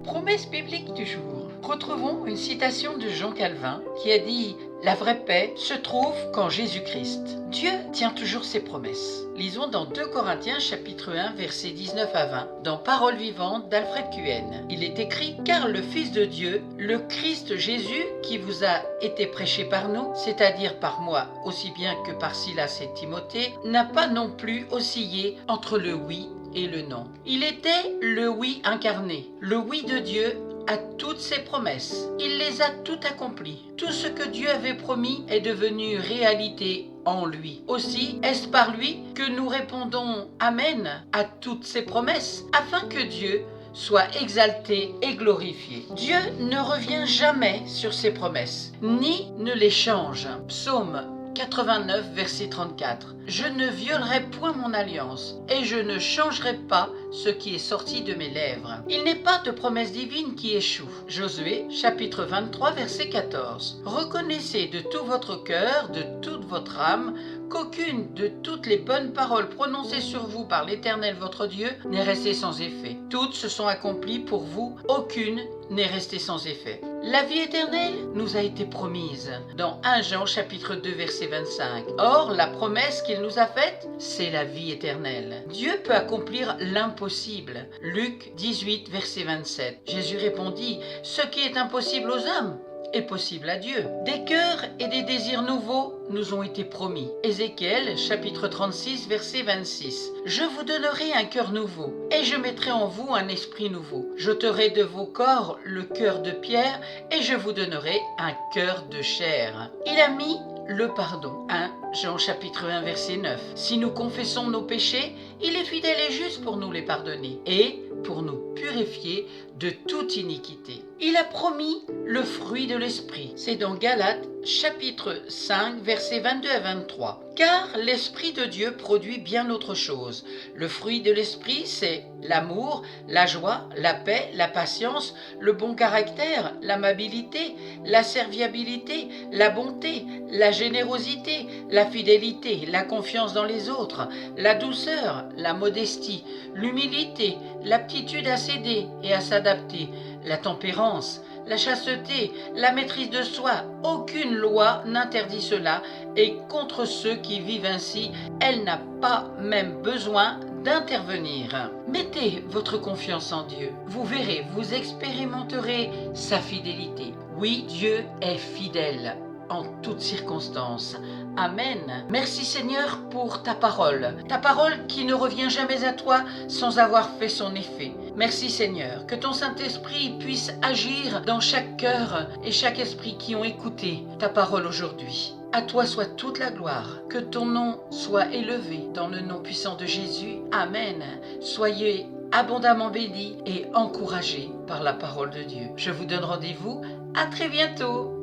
Promesse biblique du jour. Retrouvons une citation de Jean Calvin qui a dit « La vraie paix se trouve qu'en Jésus-Christ ». Dieu tient toujours ses promesses. Lisons dans 2 Corinthiens chapitre 1 versets 19 à 20 dans Paroles vivantes d'Alfred Cuen. Il est écrit « Car le Fils de Dieu, le Christ Jésus qui vous a été prêché par nous, c'est-à-dire par moi aussi bien que par Silas et Timothée, n'a pas non plus oscillé entre le oui et le non. Il était le oui incarné, le oui de Dieu à toutes ses promesses. Il les a toutes accomplies. Tout ce que Dieu avait promis est devenu réalité en lui. Aussi, est-ce par lui que nous répondons Amen à toutes ses promesses, afin que Dieu soit exalté et glorifié. Dieu ne revient jamais sur ses promesses, ni ne les change. Psaume 89, verset 34. Je ne violerai point mon alliance, et je ne changerai pas ce qui est sorti de mes lèvres. Il n'est pas de promesse divine qui échoue. Josué, chapitre 23, verset 14. Reconnaissez de tout votre cœur, de toute votre âme, qu'aucune de toutes les bonnes paroles prononcées sur vous par l'Éternel votre Dieu n'est restée sans effet. Toutes se sont accomplies pour vous, aucune n'est restée sans effet. La vie éternelle nous a été promise dans 1 Jean chapitre 2 verset 25. Or, la promesse qu'il nous a faite, c'est la vie éternelle. Dieu peut accomplir l'impossible. Luc 18 verset 27. Jésus répondit, « Ce qui est impossible aux hommes est possible à Dieu. » Des cœurs et des désirs nouveaux nous ont été promis. Ézéchiel, chapitre 36, verset 26. « Je vous donnerai un cœur nouveau, et je mettrai en vous un esprit nouveau. J'ôterai de vos corps le cœur de pierre, et je vous donnerai un cœur de chair. » Il a mis le pardon. 1 Jean chapitre 1, verset 9. « Si nous confessons nos péchés, il est fidèle et juste pour nous les pardonner, et pour nous purifier de toute iniquité. » Il a promis le fruit de l'esprit. C'est dans Galates chapitre 5 versets 22 à 23. Car l'esprit de Dieu produit bien autre chose. Le fruit de l'esprit, c'est l'amour, la joie, la paix, la patience, le bon caractère, l'amabilité, la serviabilité, la bonté, la générosité, la fidélité, la confiance dans les autres, la douceur, la modestie, l'humilité, l'aptitude à céder et à s'adapter, la tempérance, la chasteté, la maîtrise de soi. Aucune loi n'interdit cela, et contre ceux qui vivent ainsi, elle n'a pas même besoin d'intervenir. Mettez votre confiance en Dieu. Vous verrez, vous expérimenterez sa fidélité. Oui, Dieu est fidèle en toutes circonstances. Amen. Merci Seigneur pour ta parole qui ne revient jamais à toi sans avoir fait son effet. Merci Seigneur, que ton Saint-Esprit puisse agir dans chaque cœur et chaque esprit qui ont écouté ta parole aujourd'hui. À toi soit toute la gloire, que ton nom soit élevé dans le nom puissant de Jésus. Amen. Soyez abondamment bénis et encouragés par la parole de Dieu. Je vous donne rendez-vous à très bientôt.